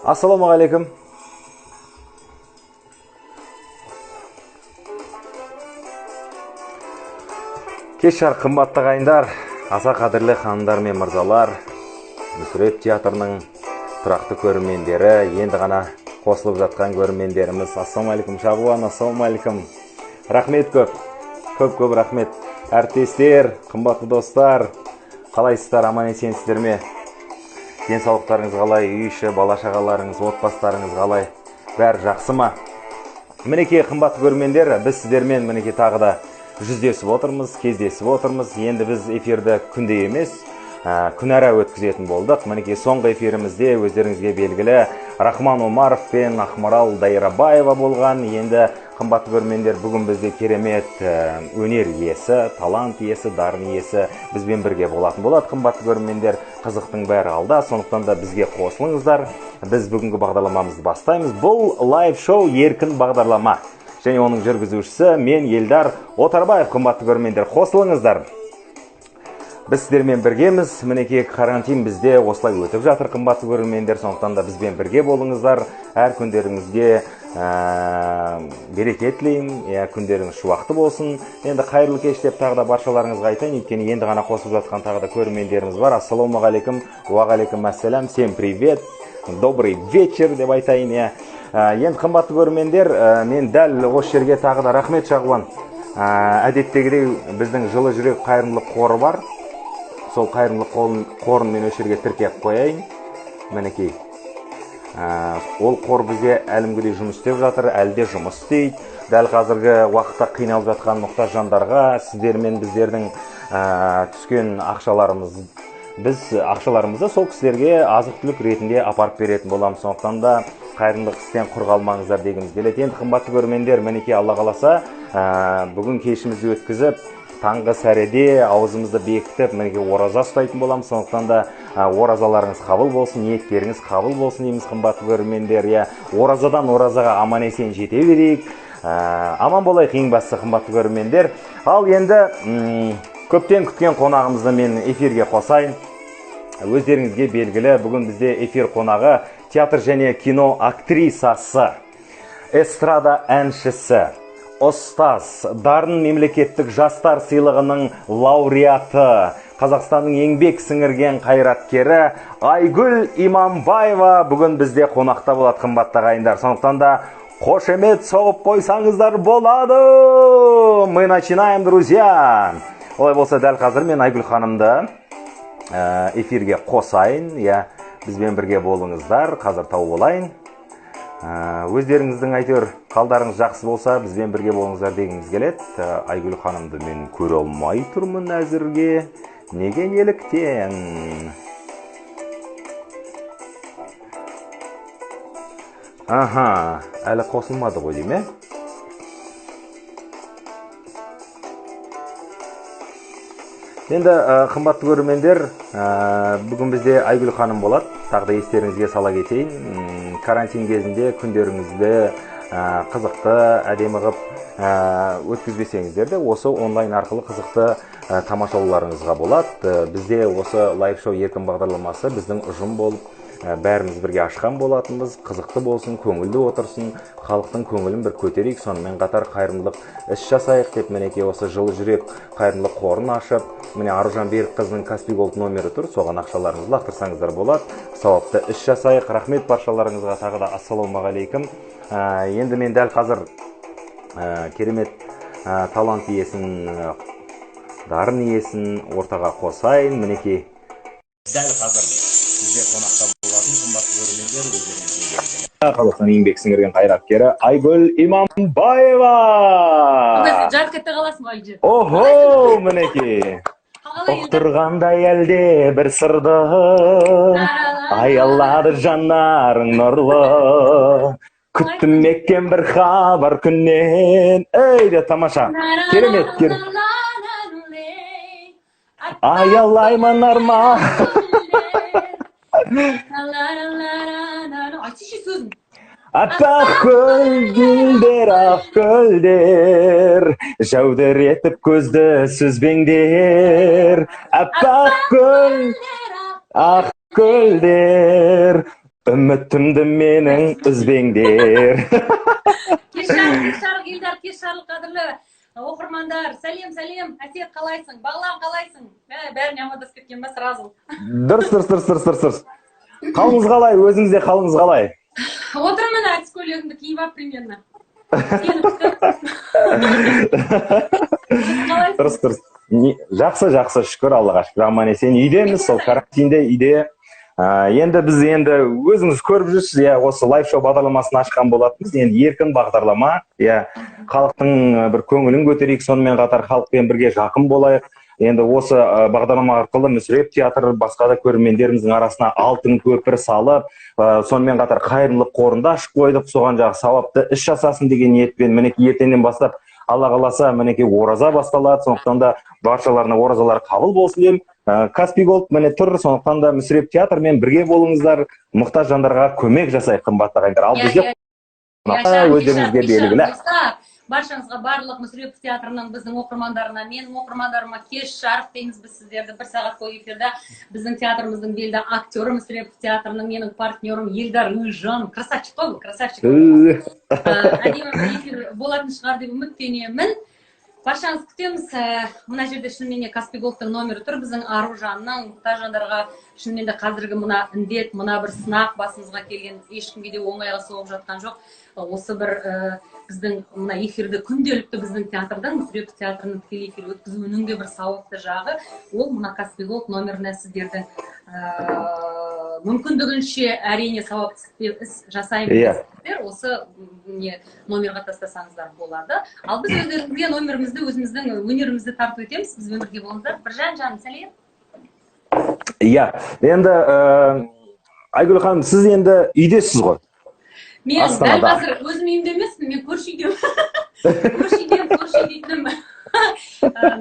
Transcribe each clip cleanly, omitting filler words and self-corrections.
Ассалаумағалейкум. Кеш жарық қымбатты ағайындар, аса қадірлі ханымдар мен мырзалар, Мүсіреп театрының тұрақты көрермендері, енді ғана қосылып жатқан көрермендеріміз. Ассалаумағалейкум Шағуан, ассалаумағалейкум. Рахмет көп рахмет. Әріптестер, қымбатты достар, қалайсыздар, аман есенсіздер ме? Денсаулықтарыңыз қалай, үй іші, бала-шағаларыңыз, отбасыларыңыз қалай? Бәрі жақсы ма? Мінекей қымбатты көрермендер, біз сіздермен мінекей тағы да жүздесіп отырмыз, кездесіп отырмыз. Енді біз эфирді күнде емес, күнара өткізетін болдық. Мінекей соңғы эфирімізде өздеріңізге белгілі Рахман Омаров пен Ақмарал Дайрабаева болған. Енді қымбатты көрермендер, бүгін бізде керемет өнер иесі, талант иесі, дарын иесі бізбен бірге болатын болады. Қымбатты көрермендер, қызықтың бәрі алда, сондықтан да бізге қосылыңыздар. Біз бүгінгі бағдарламамызды бастаймыз. Бұл лайв-шоу еркін бағдарлама. Және оның жүргізушісі мен Елдар Отарбаев. Қымбатты көрермендер, қосылыңыздар. Біз сіздермен біргеміз. Мінекей карантин бізде осылай өтіп жатыр, қымбатты көрермендер. Сондықтан да бізбен бірге болыңыздар. Әр күндеріңізге береке тілеймін, күндеріңіз шуақты болсын. Енді қайырлы кеш деп тағы да баршаларыңызға айтайын, өйткені енді ғана қосып жатқан тағы да көрермендеріміз бар. Ассалаумағалейкум, уағалейкум ассалам, всем привет, добрый вечер деп айтайын. Енді қымбатты көрермендер, мен дәл осы жерге тағы да рахмет Шағуан. Әдеттегідей біздің жылы жүрек қайырымдылық қоры бар. Сол қайырымдылық қорын мен осы жерге тіркеп қояйын. Мінекей. Ол қор бізде әлімгідей жұмыс істеп жатыр, әлде жұмыс істейді. Дәл қазіргі уақытта қиналып жатқан мұқтаж жандарға сіздермен біздердің түскен біз ақшаларымызды сол кісілерге азық-түлік ретінде апарып беретін боламыз. Сондықтан да қайырымдылық істен құр қалмаңыздар дегіміз келеді. Енді қымбатты көрермендер, мінекей Алла қаласа, бүгін кешімізді өткізіп, таңғы сәреде аузымызды бекітіп, мінекей ораза ұстайтын боламыз. Сондықтан да оразаларыңыз қабыл болсын, ниеттеріңіз қабыл болсын дейміз, қымбатты көрермендер. Оразадан оразаға аман есен жете берейік. Аман болайық, ең бастысы, қымбатты көрермендер. Ал енді көптен күткен қонағымызды мен эфирге қосайын. Өздеріңізге белгілі, бүгін бізде эфир қонағы театр және кино актрисасы, эстрада әншісі, ұстаз, дарын мемлекеттік жастар сыйлығының лауреаты, Қазақстанның еңбек сіңірген қайраткері Айгүл Иманбаева бүгін бізде қонақта болады, қымбатты ағайындар. Сондықтан да қошемет соғып қойсаңыздар болады. Мы начинаем, друзья. Олай болса, дәл қазір мен Айгүл ханымды эфирге қосайын. Бізбен бірге болыңыздар, қазір тауып олайын. Өздеріңіздің әйтеуір қалдарыңыз жақсы болса, бізбен бірге болыңыздар дегіңіз келеді. Айгүл ханымды мен көре алмай тұрмын әзірге. Неге неліктен? Әлі қосылмады ғой дейме? Енді қымбатты көрермендер, бүгін бізде Айгүл ханым болады. Тағы да естеріңізге сала кетейін. Карантин кезінде күндеріңізді қызықты, әдемі ғып өткізбесеңіздер де осы онлайн арқылы қызықты тамашалауларыңызға болады. Бізде осы лайв-шоу еркін бағдарламасы біздің ұжым болып, бәріміз бірге ашқан болатынбыз. Қызықты болсын, көңілді отырсын, халықтың көңілін бір көтерейік, сонымен қатар қайырымдылық іс жасайық деп мінекей осы жылы жүрек қайырымдылық қорын ашып, міне Аружан Берік қызының Каспий Голд номері тұр, соған ақшаларыңызды лақтырсаңыздар болады. Сауапты іс жасайық. Рахмет баршаларыңызға тағы да ассалаумағалейкум. Енді мен дәл қазір керемет талант иесін, дарын иесін ортаға қосайын. Мінекей дәл қазір сізде қонақта болатын қымбатты көрермендер, өздеріңізге Қазақстан еңбек сіңірген қайраткері Айгүл Иманбаева. Жарқ ете қаласың Айгүл. Охо, мінекей. Ұқтырғандай әлде бір сырды, аялады жанарың нұрлы. Күттім меккен бір хабар күннен. Де тамаша. Керемет, аялаймын арман. Айтсайшы сөзін. Аппақ көлдер, ақ көлдер, жәудіретіп көзді сүзбеңдер. Аппақ көл, ақ көлдер, үмітімді менің үзбеңдер. Кеш жарық елдар, кеш жарық қадірлі оқырмандар. Сәлем, Әсет қалайсың? Бағлан қалайсың? Бәріне амандасып кеткен ба сразу? Дұрыс. Қалыңыз қалай? Өзіңізде қалыңыз қалай? Отырмын, әдіс көйлегімді киіп алып примерно. Дұрыс. Жақсы, шүкір Аллаға шүкір. Аман есен. Үйдеміз, сол карантинде үйде. Енді біз өзіңіз көріп жүрсіз, осы лайф-шоу бағдарламасын ашқан болатынбыз. Енді еркін бағдарлама, халықтың бір көңілін көтерейік, сонымен қатар халықпен бірге жақын болайық. Енді осы бағдарлама арқылы Мүсіреп театр басқа да көрермендеріміздің арасына алтын көпір салып, сонымен қатар қайырымдылық қорында ашып қойдық. Соған жағы сауапты іс жасасын деген ниетпен мінекей ертеңнен бастап Алла қаласа мінекей ораза басталады. Сондықтан да баршаларына оразалар қабыл болсын деймін. Каспий Голд міне тұр, сондықтан да Мүсіреп театрмен бірге болыңыздар, мұқтаж жандарға көмек жасайық, қымбатты ағайындар. Ал бізде өздеріңізге белгілі. Баршаңызға барлық Мүсірепов театрының біздің оқырмандарына, менің оқырмандарыма кеш жарық дейміз біз сіздерді. 1 сағат бойы эфирде біздің театрымыздың белді актері Мүсірепов театрының менің партнерім Елдар Үйжан. Красавчик қой, красавчик. Әдемі эфир болатын шығар деп үміттенемін. Баршаңыз күтеміз. Мына жерде шынымен Каспий Голдтың номері тұр. Біздің аружанның мұқтаж жандарға шынымен де қазіргі мына індет, мына бір сынақ басымызға келген, ешкімге де оңайға соғып жатқан жоқ. Осы бір біздің мына эфирді күнделікті біздің театрдан Мүсірепов театрының тікелей эфир өткізуінің де бір сауапты жағы. Ол мына Каспий Голд номеріне сіздердің мүмкіндігінше әрине сауапты іс жасаймыз. Осы номерға тастасаңыздар болады. Ал біз өздеріңізге номерімізді, өзіміздің өнерімізді тартып өтеміз. Біз өмірге болыңыздар. Біржан жаным, сәлем. Енді Айгүл ханым, сіз енді үйдесіз ғой? Мен дәл қазір өзім үйімде емеспін, мен көрші үйдемін. Көрші дейтінім.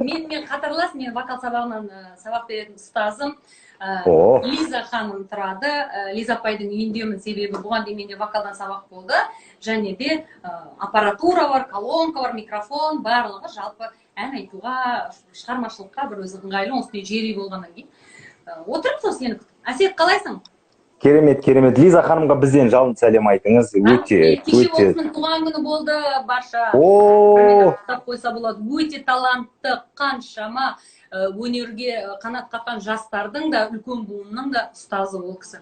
Мен қатарлас, мен вокал сабағынан сабақ беретін ұстазым. Лиза ханым тұрады. Лиза апайдың үйіндемін, себебі бұған дейін менде вокалдан сабақ болды. Және де аппаратура бар, колонка бар, микрофон, барлығы жалпы ән айтуға, шығармашылыққа бір өзі ыңғайлы, осындай жері болғаннан кейін. Отырмыз осы сені күтіп. Әсет, қалайсың? Керемет. Лиза ханымға бізден жалын сәлем айтыңыз. Кеше осының туған күні болды, барша. Құттықтап қойса болады. Өте талантты, қаншама өнерге қанат қаққан жастардың да, үлкен буынның да ұстазы ол кісі.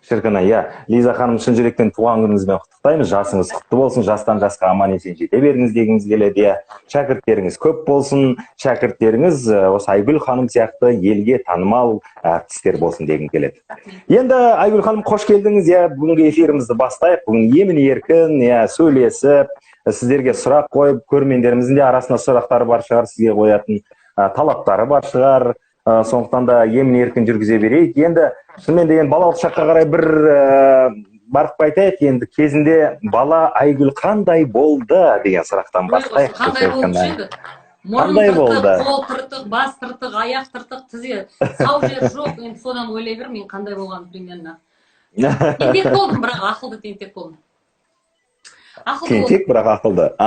Шіркін, Лиза ханым, шын жүректен туған күніңізбен құттықтаймыз. Жасыңыз құтты болсын, жастан жасқа аман есен жете беріңіз дегіңіз келеді. Шәкірттеріңіз көп болсын, шәкірттеріңіз осы Айгүл ханым сияқты елге танымал әртістер болсын дегім келеді. Енді Айгүл ханым, қош келдіңіз. Бүгінгі эфирімізді бастайық. Бүгін емін еркін сөйлесіп, сіздерге сұрақ қойып, көрермендеріміздің де арасында сұрақтары бар шығар, сізге қоятын талаптары бар шығар. Сондықтан да емін еркін жүргізе берейік. Енді шынымен деген балалық шаққа қарай бір барып қайтайық. Енді кезінде бала Айгүл қандай болды деген сұрақтан бастайық. Қандай болды еді? Мұрын тыртық, қол тыртық, бас тыртық, аяқ тыртық, тізе сау жер жоқ. Енді содан ойлай бер, мен қандай болған примерно. Тентек болдым, бірақ ақылды тентек болдым. Тентек, бірақ ақылды.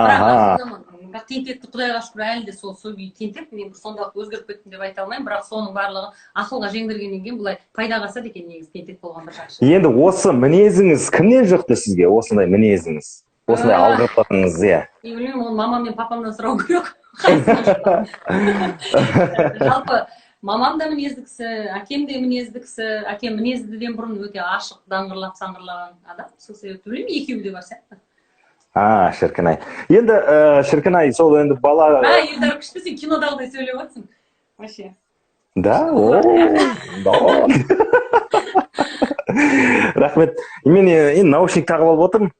Бірақ тентекті Құдайға шүкір әлі де сол тентек, мен сонда өзгеріп кеттім деп айта алмаймын, бірақ соның барлығы ақылға жеңдіргеннен кейін бұлай пайдаға асады екен, негізі тентек болған бір жақсы. Енді осы мінезіңіз кімнен жұқты сізге, осындай мінезіңіз? Осындай алғыртатыңыз, Білмеймін, оны мамам мен папамнан сұрау керек. Жалпы мамам да мінезді кісі, әкем де мінезді кісі, әкем мінездіден бұрын өте ашық, даңғырлап, саңғырлаған адам. Сол себепті білмеймін, екеуі де бар сияқты. Шіркін-ай. Енді шіркін-ай, сол енді бала... Елдар күшті, сен кинодағыдай сөйлеп отырсың. Вообще. Да? Рахмет. Мен наушник тағып алып отырмын.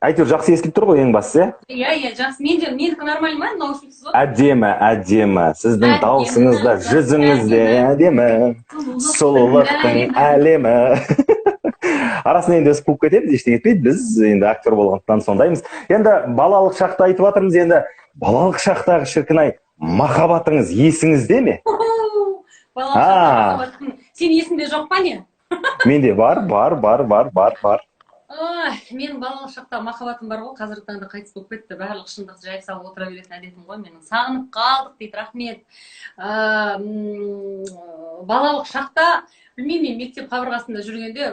Әйтеуір жақсы естіліп тұр ғой ең бастысы, жақсы. Менікі нормально ма, наушниксіз ғой? Әдемі. Сіздің дауысыңыз да, жүзіңіз де әдемі. Сұлулықтың әлемі. Арасында енді өсіп қуып кетеміз, ештеңе етпейді, біз енді актер болғандықтан сондаймыз. Енді балалық шақты айтып жатырмыз, енді балалық шақтағы шіркін-ай, махаббатыңыз есіңізде ме? Балалық шақтағы махаббатың сен есіңде жоқ па не? Менде бар. Менің балалық шақта махаббатым бар ғой, қазіргі таңда қайтыс болып кетті. Барлық шындық жайып салып отыра беретін әдетім ғой менің. Сағынып қалдық дейді, рахмет. Балалық шақта, білмеймін, мен мектеп қабырғасында жүргенде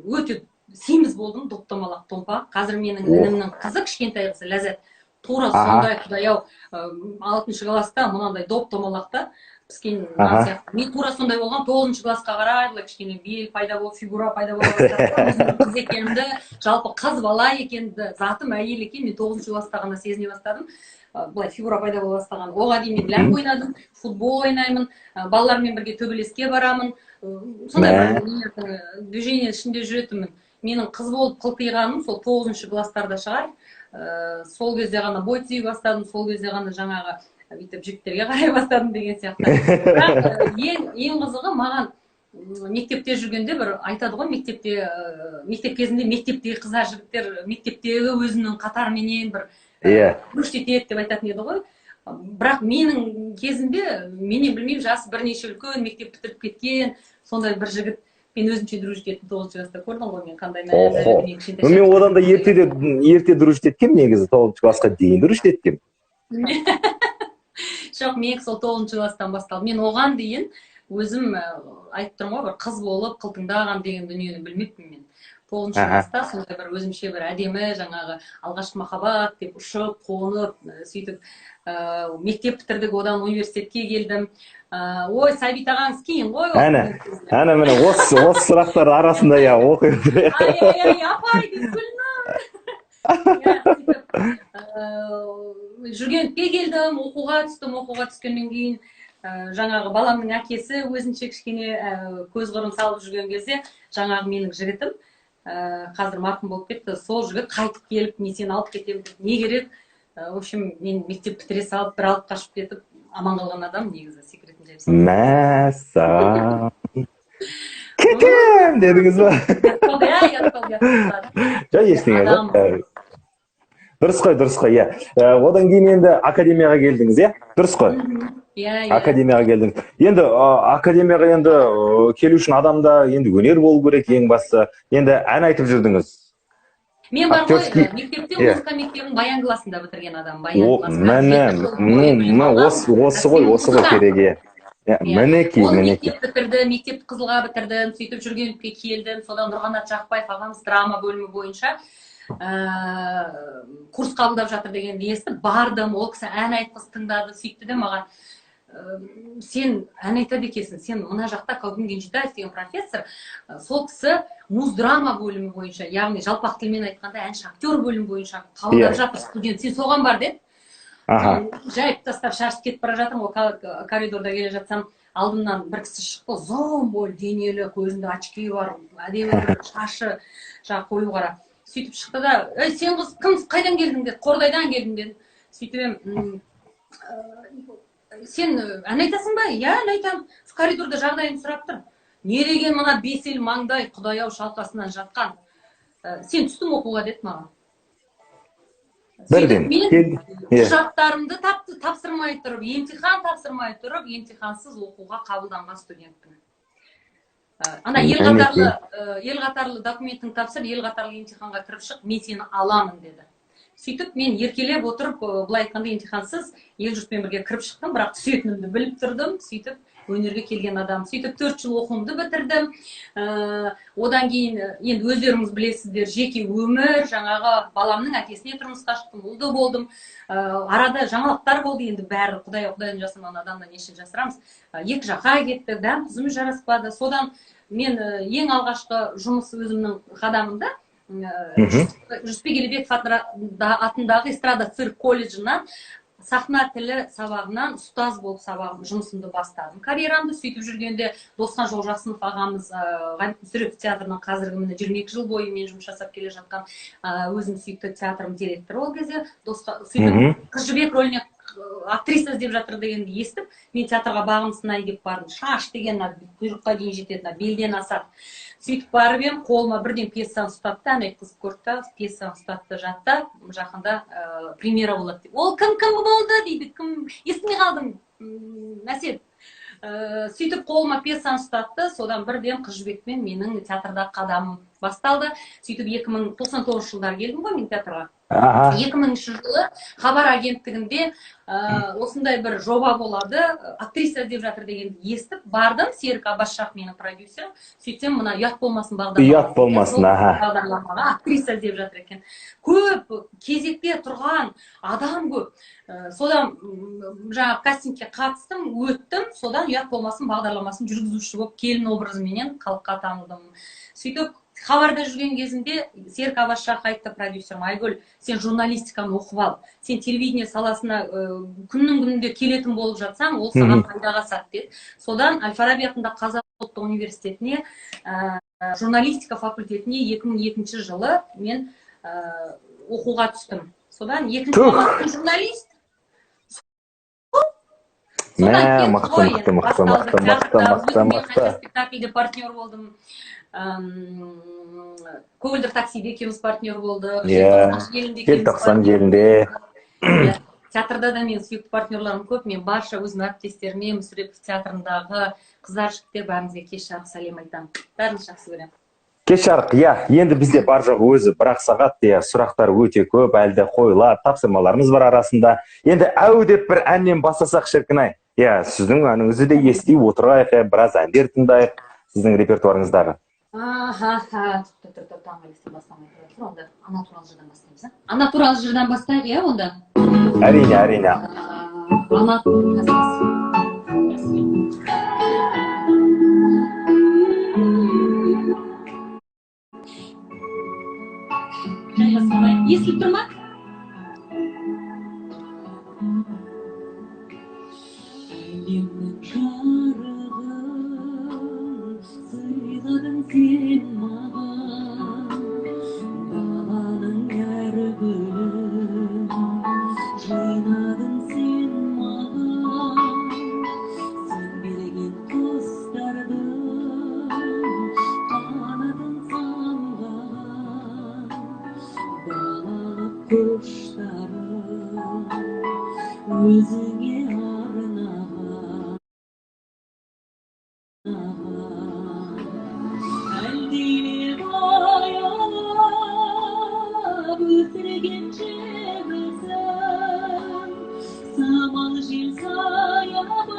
өте семіз болдым, доп-домалақ, томпақ. Қазір менің інімнің қызы, кішкентай қызы Ләззат, тура сондай, құдай-ау, 6-шы класста мынандай доп-домалақта піскен нан сияқты. Мен тура сондай болған, 9-шы классқа қарай былай кішкене бел пайда болып, фигура пайда болып бастады. Қыз екенімді, жалпы қыз бала екенімді, затым әйел екен, мен 9-шы класста ғана сезіне бастадым. Былай фигура пайда бола бастаған. Оған дейін мен ләм ойнадым, футбол ойнаймын, балалармен бірге төбелеске барамын. Сондай бір движение ішінде жүретінмін. Менің қыз болып қылтиғаным сол 9-шы класстарда шығар. Сол кезде ғана бой түзей бастадым, сол кезде ғана жаңағы бүйтіп жігіттерге қарай бастадым деген сияқты. Бірақ ең қызығы маған мектепте жүргенде бір айтады ғой, мектеп кезінде мектептегі қыздар жігіттер мектептегі өзінің қатарменен бір көрсетеді деп айтатын еді ғой. Бірақ менің кезімде, менен білмеймін, жасы бірнеше үлкен, мектеп бітіріп кеткен сондай бір жігіт мен өзімше дружить еттім 9-шы класста, көрдің ғой мен қандай мен одан да ерте дружить еткем, негізі 9-шы классқа дейін дружить еткем. Жоқ, мен сол 9-шы класстан басталды. Мен оған дейін өзім айтып тұрмын ғой, бір қыз болып қылтыңдаған деген дүниені білмеппін мен. 9-шы класста сондай бір өзімше бір әдемі жаңағы алғашқы махаббат деп ұшып, қонып, сөйтіп мектеп бітірдік, одан университетке келдім. Ой, Сәбит ағаңыз кейін ғой. Әне міне осы сұрақтар арасында оқимын. Апай деп жүргенке келдім, оқуға түскеннен кейін жаңағы баламның әкесі өзінше кішкене көз қырын салып жүрген кезде жаңағы менің жігітім қазір марқұм болып кетті. Сол жігіт қайтып келіп, мен сені алып кетемін деп, не керек? В общем, мен мектеп бітіре салып, бір алып қашып кетіп, аман қалған адам, негізі секретін жайып салып. Мәссаған. Кекем дедіңіз ба? Жоқ, ештеңе жоқ. Дұрыс қой, иә. Одан кейін енді академияға келдіңіз, иә? Дұрыс қой? Академияға келдіңіз. Енді академияға енді келу үшін адамда енді өнер болу керек ең басты. Енді ән айтып жүрдіңіз. Мен бар ғой, мектепте музыка мектебін баян классында бітірген адам. Осы ғой кереге. Мінекей. Мектепті Қызылға бітірдім, сөйтіп жүргенке келдім. Содан Нұрғанат Жақпаев ағамыз драма бөлімі бойынша курс қабылдап жатыр дегенді естіп бардым. Ол кісі ән айтқыз тыңдады, сөйтті де маған: сен ән айтады екенсің, сен мына жақта Калгин Кенжетаев деген профессор, сол кісі муздрама бөлімі бойынша, яғни жалпақ тілмен айтқанда әнші актер бөлімі бойынша қабылдап жатыр студент, сен соған бар деді. Жайып тастап шашып кетіп бара жатырмын ғой, коридорда келе жатсам, алдымнан бір кісі шықты, ұзын бойлы, денелі, көзінде очки бар, әдемі бір шашы қою қара. Сөйтіп шықты да: сен қыз кімсің, қайдан келдің деді. Қордайдан келдім деді. Сөйтіп сен ән айтасың ба? Иә, ән айтамын. Коридорда жағдайын сұрап тұр. Не деген мына бесел маңдай, құдай-ау шалқасынан жатқан. Сен түстің оқуға деді маған. Бірден. Мен құжаттарымды тапсырмай тұрып, емтихан тапсырмай тұрып, емтихансыз оқуға қабылданған студентпін. Ана ел қатарлы документің тапсыр, ел қатарлы емтиханға кіріп шық, мен сені аламын деді. Сөйтіп мен еркелеп отырып, былай айтқанда емтихансыз ел жұртпен бірге кіріп шықтым, бірақ түсетінімді біліп тұрдым. Сөйтіп өнерге келген адам. Сөйтіп 4 жыл оқуымды бітірдім. Одан кейін енді өздеріңіз білесіздер, жеке өмір, жаңағы баламның әкесіне тұрмысқа шықтым, ұлды болдым. Арада жаңалықтар болды, енді бәрі құдайдан жасырмаған адамнан неше жасырамыз. 2 жаққа кеттік, дәм тұзымыз жараспады. Содан мен ең алғашқы жұмыс өзімнің қадамымда Жүсіпбек Елебеков атындағы эстрада цирк колледжінен сахна тілі сабағынан ұстаз болып жұмысымды бастадым. Карьерамды сөйтіп жүргенде Досқан Жолжақсынов ағамыз Ғабит Мүсірепов театрының қазіргі міне 22 жыл бойы мен жұмыс жасап келе жатқан өзім сүйікті театрым директоры ол кезде. Сөйтіп Қыз жібек рөліне актриса іздеп жатыр дегенді естіп, мен театрға бағым сынай деп бардым. Шаш деген құйрыққа дейін жететін, белден асады. Сөйтіп барып ем, қолыма бірден пьесаны ұстатты, ән айтқызып көрді, пьесаны ұстатты, жатты, жақында премьера болады деп. Ол кім болды дейді, естімей қалдым, Әсет. Сөйтіп қолыма пьесаны ұстатты, содан бірден Қыз жібекпен менің театрда қадамым басталды. Сөйтіп 2099 жылдары келдім ғой мен театрға. Аха. 2000 жылы хабар агенттігінде осындай бір жоба болады, актриса іздеп жатыр дегенді естіп бардым. Серік Аббасшах менің продюсерім. Сөйтсем мына ұят болмасын Ұят болмасын, аха. бағдарламаға актриса іздеп жатыр екен. Көп кезекте тұрған адам көп. Содан жаңағы кастингке қатыстым, өттім. Содан ұят болмасын бағдарламасын жүргізуші болып келін образыменен халыққа танылдым. Сөйтіп хабарда жүрген кезімде Серік Аббасшах айтты продюсерім: Айгүл, сен журналистиканы оқып ал. Сен телевидение саласына күннің күнінде келетін болып жатсаң, ол саған пайдаға сат деді. Содан Әл-Фараби атындағы Қазақ ұлттық университетіне журналистика факультетіне 2002 жылы мен оқуға түстім. Содан екінші мамандығым журналист. Мықты. Спектакльде партнер болдым. Көгілдір таксиде екеуміз партнер болдық. Желтоқсан желінде. Театрда да мен сүйікті партнерларым көп. Мен барша өзім әріптестеріме Мүсірепов театрындағы қыздар жігіттер бәрімізге кеш жарық сәлем айтамын. Бәріңізді жақсы көремін. Кеш жарық, енді бізде бар жоқ өзі бірақ сағат сұрақтар өте көп, әлде қойылады, тапсырмаларымыз бар арасында. Енді әу деп бір әннен бастасақ шіркін-ай. Сіздің әніңізді де естіп отырайық, біраз әндер тыңдайық сіздің репертуарыңыздағы. Ана туралы жырдан бастаймыз. Ана туралы жырдан бастайық, онда? Әрине. Ана туралы естіліп тұр ма? Әлемнің жарығын сыйладың сен маған, даланың әр гүлін жинадың сен маған, сен берген құстарды қанатын самғаған, далалық құштарым өзіңе арнаған. Әлдилеп аялап өсірген жемісім, самал жел саябақ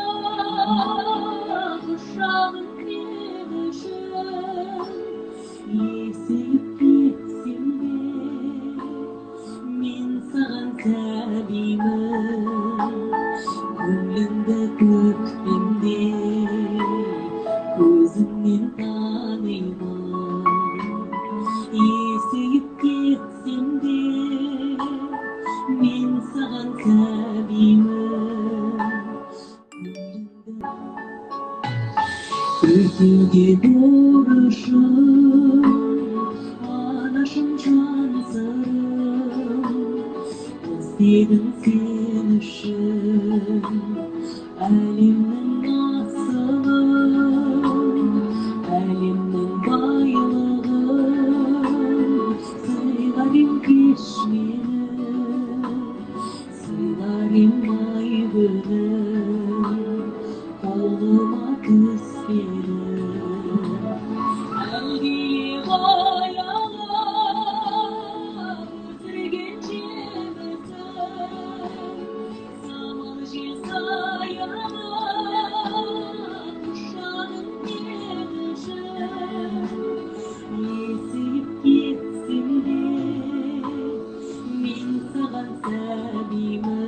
құшағын беруші, есіп кетсем де мен саған сәбимін, көңіліңді көктемде көзіңнен танимын. Есейіп кетсем де мен саған сәбимін, өтеуге борышым, анашым жан сырым, іздедім сен үшін әлемнің асылын, әлемнің байлығын. Сыйлар ем кеш мені, сыйлар ем ай күнін, қолыма түспеді. Әлдилеп аялап өсірген жемісім, самал жел саябақ құшағын беруші, есейіп кетсем де мен саған сәбимін,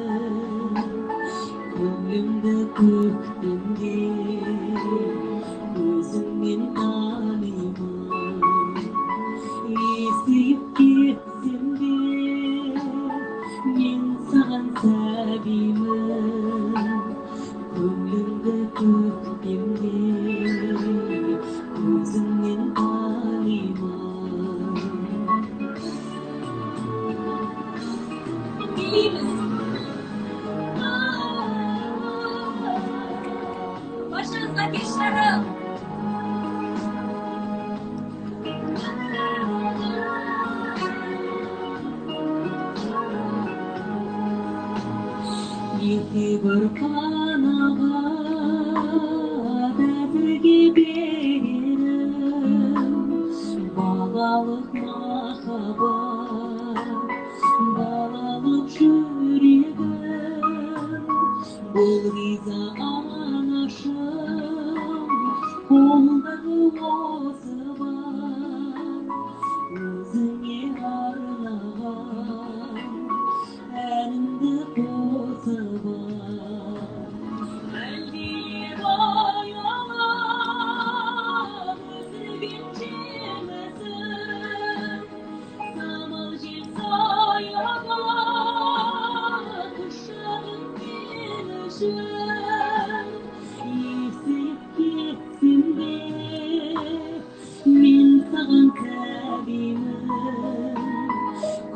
көңілімді көктемде өзіңмен танимын. Есейіп кетсем де мен саған сәбимін, көңілімді көктемде өзіңмен танимын. Başınızda geçlerim. Ете бір қанағат әзірге берерім, бала есіп кетсем де мен саған кәдемін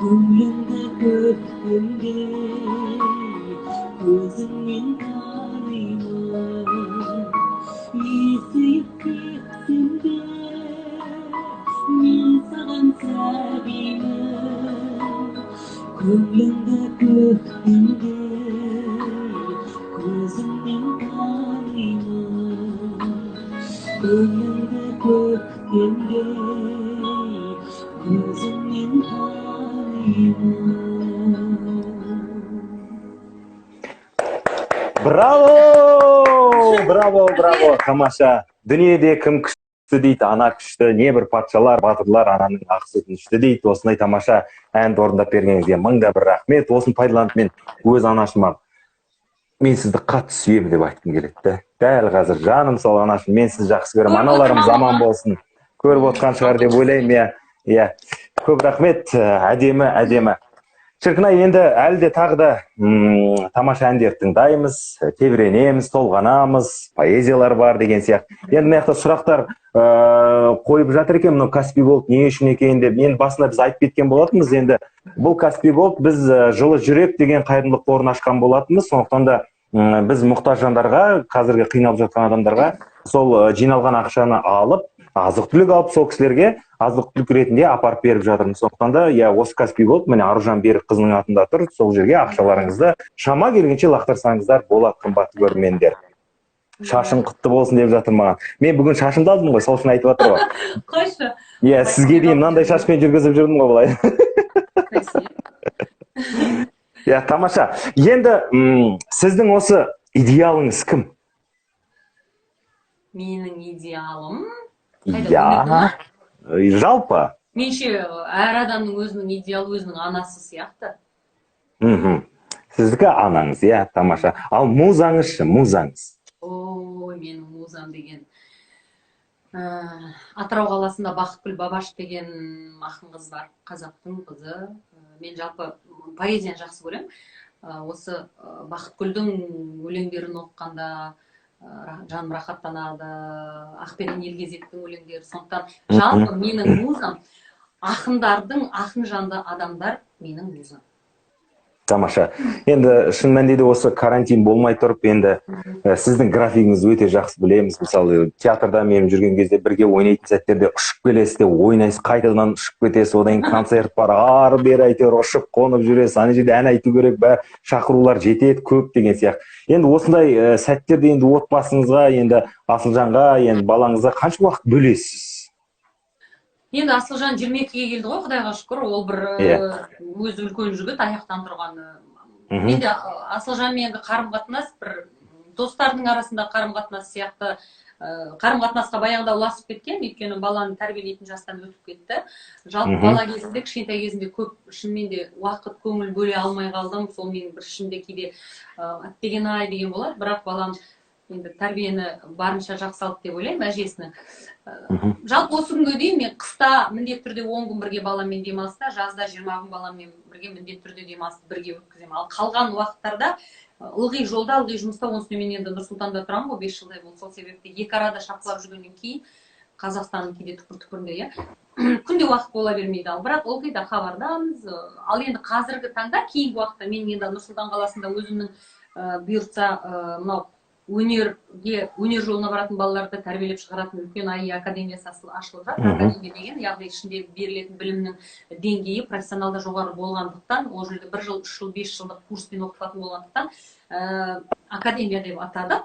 көңіліңді көктемде көзіңнен танимын есіп кетсем де мен саған кәдемін көңіліңді көктемде көзіңнен танимын көңіліңді көктемде көзіңнен танимын. Браво! Браво, браво! Тамаша. Дүниеде кім күшті дейді, ана күшті, небір патшалар, батырлар ананың ақ сүтін ішті дейді. Осындай тамаша әнді орындап бергеніңізге мыңда бір рахмет. Осын пайдаланып мен өз анашыма мен сізді қатты сүйемін деп айтқым келеді. Дәл қазір жаным сол анашым, мен сізді жақсы көремін. Аналарымыз аман болсын. Көріп отқан шығар деп ойлаймын. Иә. Көп рахмет. Әдемі, әдемі. Шіркін-ай, енді әлі де тағы да тамаша әндер тыңдаймыз, тебіренеміз, толғанамыз, поэзиялар бар деген сияқты. Енді мына жақта сұрақтар қойып жатыр екен, мынау Каспий Голд не үшін екен деп. Енді басында біз айтып кеткен болатынбыз. Енді бұл Каспий Голд біз жылы жүрек деген қайырымдылық қорын ашқан болатынбыз. Сондықтан да біз мұқтаж жандарға, қазіргі қиналып жатқан адамдарға сол жиналған ақшаны алып, азық-түлік алып, сол кісілерге азық-түлік ретінде апарып беріп жатырмыз. Сондықтан да, осы Каспий Голд, міне Аружан Берікқызының атында тұр. Сол жерге ақшаларыңызды шама келгенше лақтырсаңыздар болады, қымбатты көрермендер. Шашың құтты болсын деп жатыр маған. Мен бүгін шашымды алдым ғой, сол үшін айтып жатыр ғой. Қойшы. Иә, сізге дейін мынандай шашпен жүргізіп жүрдім ғой былай. Иә, тамаша. Енді сіздің осы идеалыңыз кім? Менің идеалым? Иә, жалпы. Менше әр адамның өзінің идеалы өзінің анасы сияқты. Сіздікі анаңыз, иә, тамаша. Ал музаңыз ше, музаңыз? Ой, менің музам деген. Атырау қаласында Бақытгүл Бабаш деген ақын қыз бар, қазақтың қызы. Мен жалпы поэзияны жақсы көремін. Осы Бақытгүлдің өлеңдерін оқығанда жаным рахаттанады, Ақберен Елгезектің өлеңдері. Сондықтан жалпы менің музам ақындардың, ақын жанды адамдар менің музам. Тамаша. Енді шын мәнінде осы карантин болмай тұрып, енді сіздің графигіңізді өте жақсы білеміз. Мысалы, театрда мен жүрген кезде бірге ойнайтын сәттерде ұшып келесіз де ойнайсыз, қайтадан ұшып кетесіз, одан кейін концерт бар, ары бері әйтеуір ұшып қонып жүресіз, ана жерде ән айту керек, бәрі шақырулар жетеді, көп деген сияқты. Енді осындай сәттерде енді отбасыңызға, енді Асылжанға, енді балаңызға қанша уақыт бөлесіз? Енді Асылжан 22-ге келді ғой, Құдайға шүкір, ол бір өзі үлкен жігіт, аяқтан тұрған. Енді Асылжанмен қарым-қатынас бір достардың арасында қарым-қатынас сияқты қарым-қатынасқа баяғыда ұласып кеткен, өйткені баланы тәрбиелейтін жастан өтіп кетті. Жалпы бала кезінде, кішкентай кезінде көп шынымен де уақыт көңіл бөле алмай қалдым. Сол менің бір ішімде кейде әттеген-ай деген болады, бірақ балам енді тәрбиені барынша жақсы алды деп ойлаймын, әжесінің. Жалпы осы күнге дейін мен қыста міндетті түрде 10 күн бірге баламмен демалыста, жазда 20 күн баламмен бірге міндетті түрде демалысты бірге өткіземін. Ал қалған уақыттарда ылғи жолда, ылғи жұмыста, онсымен мен енді Нұр-Сұлтанда тұрамын ғой, 5 жылдай болды. Сол себепті екі арада шапқылап жүргеннен кейін Қазақстанның кейде түкпір-түкпірінде, күнде уақыт бола бермейді. Ал бірақ ылғи да хабардамыз. Ал енді қазіргі таңда, кейінгі уақытта мен енді Нұр-Сұлтан қаласында өзімнің бұйыртса мынау өнер жолына баратын балаларды тәрбиелеп шығаратын үлкен АИ академиясы ашылып жатыр. Академия деген, яғни ішінде берілетін білімнің деңгейі профессионалда жоғары болғандықтан, ол жерде 1 жыл, 3 жыл, 5 жылдық курспен оқытатын болғандықтан, академия деп атады.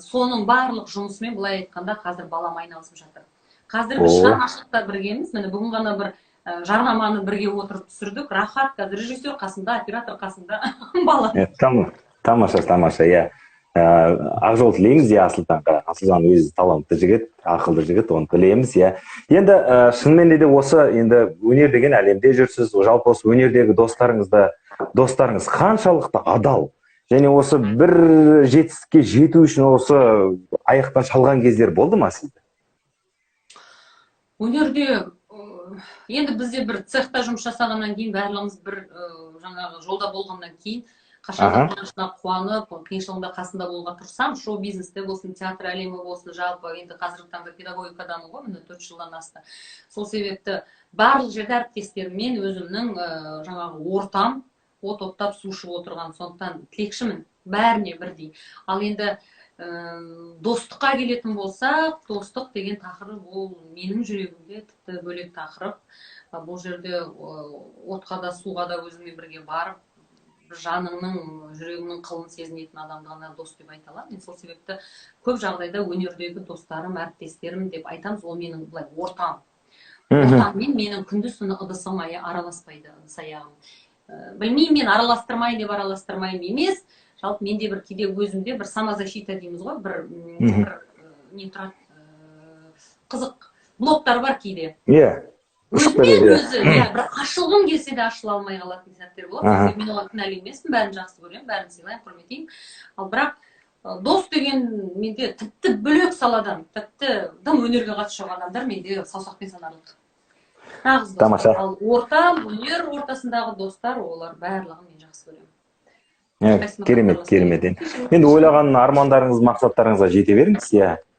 Соның барлық жұмысымен былай айтқанда қазір балам айналысып жатыр. Қазір біз шығармашылықта біргеміз. Міне бүгін ғана бір жарнаманы бірге отырып түсірдік. Рахат, қазір режиссер қасында, оператор қасында, бала. Тамаша, тамаша, иә. Ақжол тілейміз, Асылжанға. Асылжан өзі талантты жігіт, ақылды жігіт, оны білеміз. Енді шынымен де осы енді өнер деген әлемде жүрсіз, жалпы осы өнердегі достарыңыз қаншалықты адал, және осы бір жетістікке жету үшін осы аяқтан шалған кездер болды ма сізде? Өнерде енді бізде бір цехта жұмыс жасағаннан кейін, барлығымыз бір жаңағы жолда болғаннан кейін қашанда қуанышына қуанып, қиыншылығында қасында болуға тырысамын. Шоу бизнесте болсын, театр әлемі болсын, жалпы енді қазіргі таңда педагогикадамын ғой, міне 4 жылдан асты. Сол себепті барлық жерде әріптестеріммен өзімнің жаңағы ортам, от оттап су ішіп отырған, сондықтан тілекшімін бәріне бірдей. Ал енді достыққа келетін болсақ, достық деген тақырып ол менің жүрегімде тіпті бөлек тақырып. Бұл жерде отқа да суға да өзіңмен бірге барып, жаныңның, жүрегіңнің қылын сезінетін адамды ғана дос деп айта аламын. Мен сол себепті көп жағдайда өнердегі достарым, әріптестерім деп айтамыз, ол менің былай ортам. Ортаммен менің күндіз түні ыдысым араласпайды, ыдыс аяғым. Білмеймін, мен араластырмайын деп араластырмайын емес. Жалпы менде бір кейде өзімде бір самозащита дейміз ғой, бір не тұрады, қызық блоктар бар кейде. Өзімен өзі, бір ашылғым келсе де ашыла алмай қалатын сәттер болады. Мен оған кінәлі емеспін, бәрін жақсы көремін, бәрін сыйлаймын, құрметтеймін. Ал бірақ дос деген менде тіпті бөлек саладан, тіпті дым өнерге қатысы жоқ адамдар менде саусақпен санарлық. Нағыз достар. Ал ортам, өнер ортасындағы достар, олар барлығын мен жақсы көремін. Керемет, керемет. Енді ойлаған армандарыңыз, мақсаттарыңызға жете беріңіз,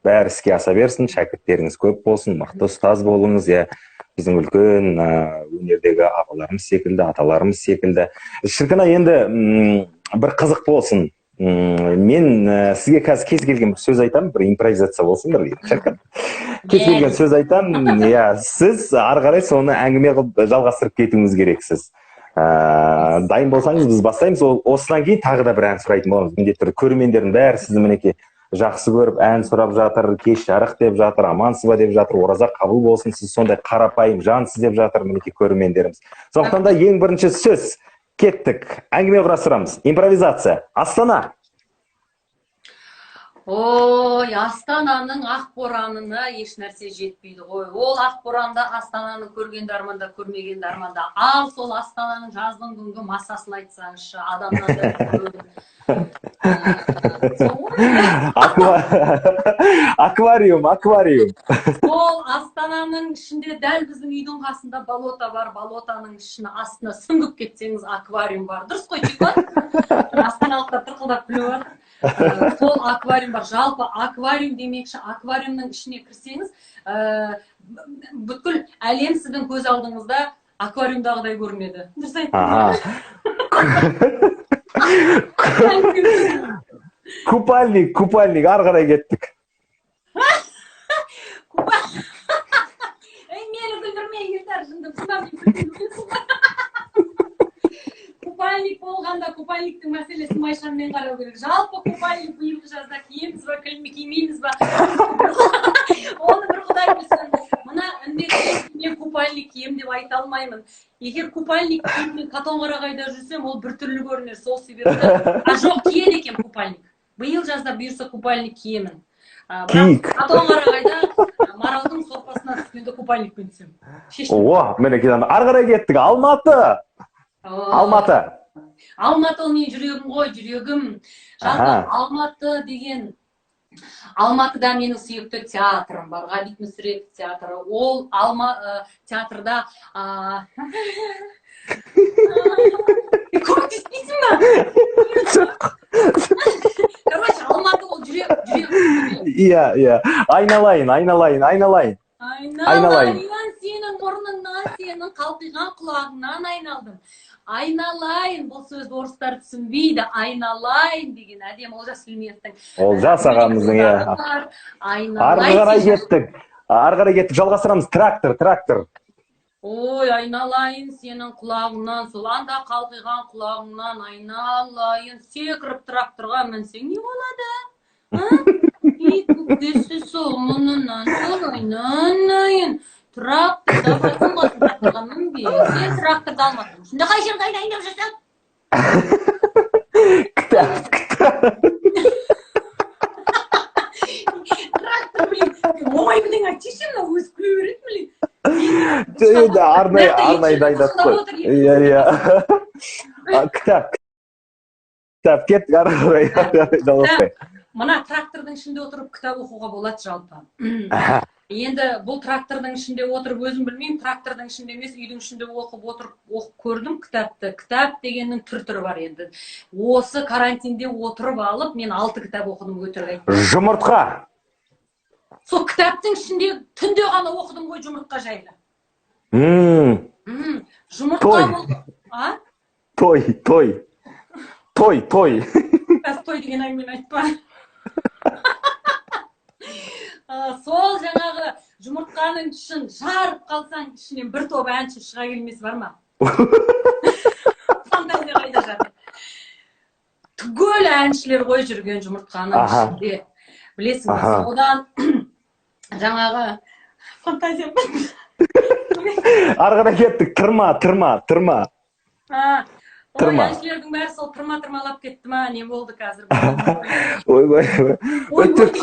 бәрі іске аса берсін, шәкірттеріңіз көп болсын, мықты ұстаз болыңыз, біздің үлкен өнердегі ағаларымыз секілді, аталарымыз секілді. Шіркін-ай, енді бір қызық болсын. Мен сізге қазір кез келген бір сөз айтамын, бір импровизация болсын, бір шіркін. Кез келген сөз айтамын, сіз ары қарай соны әңгіме қылып жалғастырып кетуіңіз керексіз. Дайын болсаңыз біз бастаймыз. Осыдан кейін тағы да бір ән сұрайтын боламыз. Міндетті түрде көрермендердің бәрі сізді мінекей жақсы көріп, ән сұрап жатыр, кеш жарық деп жатыр, амансыз ба деп жатыр, ораза қабыл болсын, сіз сондай қарапайым жансыз деп жатыр мінекей көрермендеріміз. Сондықтан да ең бірінші сөз, кеттік, әңгіме құрастырамыз. Импровизация. Астана. Ой, Астананың ақ боранына еш нәрсе жетпейді ғой. Ол ақ боранда Астананы көргенді арманда, көрмегенді арманда. Ал сол Астананың жаздың күнгі массасын айтсаңызшы, адамнан аквариум. Ол Астананың ішінде дәл біздің үйдің қасында болото бар, болотаның ішіне астына сүңгіп кетсеңіз аквариум бар. Дұрыс қой, Чикон? Астаналықтар тырқылдап күліп жатыр. Сол аквариум бар. Жалпы аквариум демекші, аквариумның ішіне кірсеңіз, бүткіл әлем сіздің көз алдыңызда аквариумдағыдай көрінеді. Дұрыс айттым. Купальник, ары қарай кеттік. Мені күлдірмей келдер, жындым. Купальник болғанда купальниктің мәселесін майшанмен қарау керек. Жалпы купальник биылғы жазда киеміз ба, кимейміз ба? Оны бір құдай білсін. Мына үндеткен мен купальник кием деп айта алмаймын. Егер купальник киіп мен Катонқарағайда жүрсем, ол біртүрлі көрінер. Сол себепті. Жоқ, киеді екен купальник. Биыл жазда бұйырса купальник киемін. Катонқарағайда Маралдың сорпасына түскенде купальникпен түсем. О, мінекей ары қарай кеттік. Алматы ол мен жүрегім ғой, жүрегім. Жалпы Алматы деген, Алматыда менің сүйікті театрым бар, Ғабит Мүсірепов театры. Ол театрда көп түспейсің ба? Короче, Алматы ол жүрегім. Иә. Айналайын. Сенің мұрныңнан, сенің қалқиған құлағыңнан айналдым. Айналайын, бұл сөзді орыстар түсінбейді. Айналайын деген әдем Олжас Сүлейменовтің. Олжас ағамыздың, Ары қарай кеттік, жалғастырамыз. Трактор. Ой, айналайын, сенің құлағыңнан, сол анда қалқиған құлағыңнан айналайын. Секіріп тракторға мінсең не болады? Көкесі сол мұнынан сол айналайын. Тракторда басын қосын тракторға мінбе. Сен тракторда алмадың. Шында қай жерді айналайын деп жүрсің? Трактор, оңай білең айтшы, мына өзі күле береді, білең. Арнайы дайындап қой. Кітап. Кітап кеттік ары қарай жалғастырайық. Мына трактордың ішінде отырып кітап оқуға болады жалпы. Енді бұл трактордың ішінде отырып өзім білмеймін, трактордың ішінде емес, үйдің ішінде оқып көрдім кітапты. Кітап дегеннің түрі бар енді. Осы карантинде отырып алып, мен 6 кітап оқыдым өтірік айтпай. Жұмыртқа. Сол кітаптың ішінде түнде ғана оқыдым ғой жұмыртқа жайлы. Жұмыртқа болды. Той. Қазір той деген әңгімені айтпа. Сол жаңағы жұмыртқаның ішін жарып қалсаң, ішінен бір топ әнші шыға келмесі бар ма? Фантазия қайда жатыр. Түгел әншілер ғой жүрген жұмыртқаның ішінде. Білесіңіз, одан жаңағы фантазия бар. Арғыда кеттік, тұрма. Ой, әншілердің бәрі сол тұрмалап кетті ма, не болды қазір? Ой. Үтік.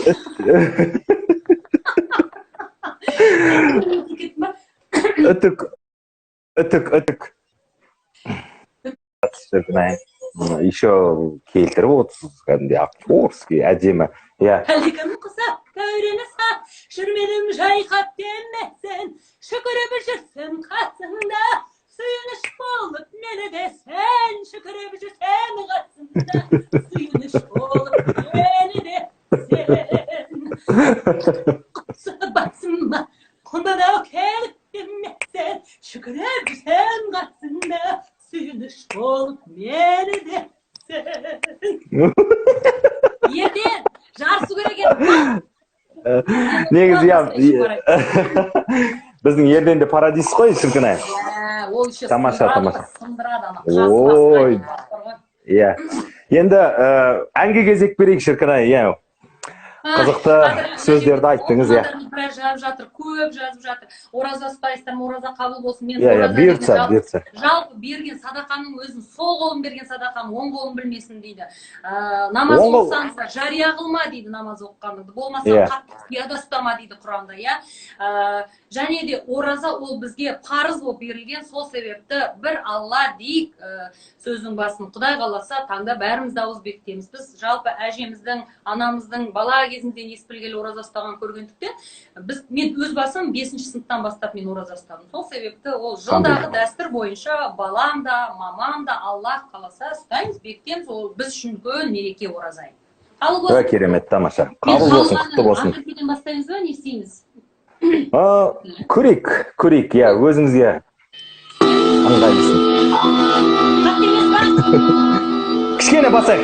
Еще келтіріп отырсыз, кәдімгідей актерский, әдемі. Әлігім құсап, дәурені сап, жүрменім жайқап демесін, шүкіріп жүрсің қасыңда, сүйініш болып мені десен, шүкіріп жүрсен қасыңда, сүйініш болып мені десен. Құсы басыма, онда да келіп демесен, шүкіріп жүрсен қасыңда, сүйініш болып мені десен. Ертең жарысу керек еді. Негізі, біздің ерден де парадис қой, шіркінай. Ол еще сындырады, ой, енді әнге кезек берейік, шіркінай. Қызықты сөздерді айттыңыз, жатыр, көп жазып жатыр. Ораза ұстайсыздар, ораза қабыл болсын. Бұйыртса. Жалпы берген садақаның өзін, сол қолын берген садақаның оң қолын білмесін дейді. Намаз оқысаңыздар, жария қылма дейді намаз оқығаныңды. Болмаса қатты ұяда ұстама дейді Құранда, және де ораза ол бізге парыз болып берілген, сол себепті бір Алла дейік сөздің басын. Құдай қаласа таңда бәріміз дауыс бекітеміз. Біз жалпы әжеміздің, анамыздың бала кезімден ес білгелі ораза ұстаған көргендіктен, мен өз басым 5-ші сыныптан бастап мен ораза ұстадым. Сол себепті ол жылдағы дәстүр бойынша балам да, мамам да Аллах қаласа ұстаймыз, бекітеміз. Ол біз үшін үлкен мереке ораза. Керемет, тамаша. Қабыл болсын, құтты болсын. Ақыркеден бастаймыз ба, не істейміз? Көрейік, өзіңізге ыңғайлысын. Қатты емес ба? Кішкене басайық.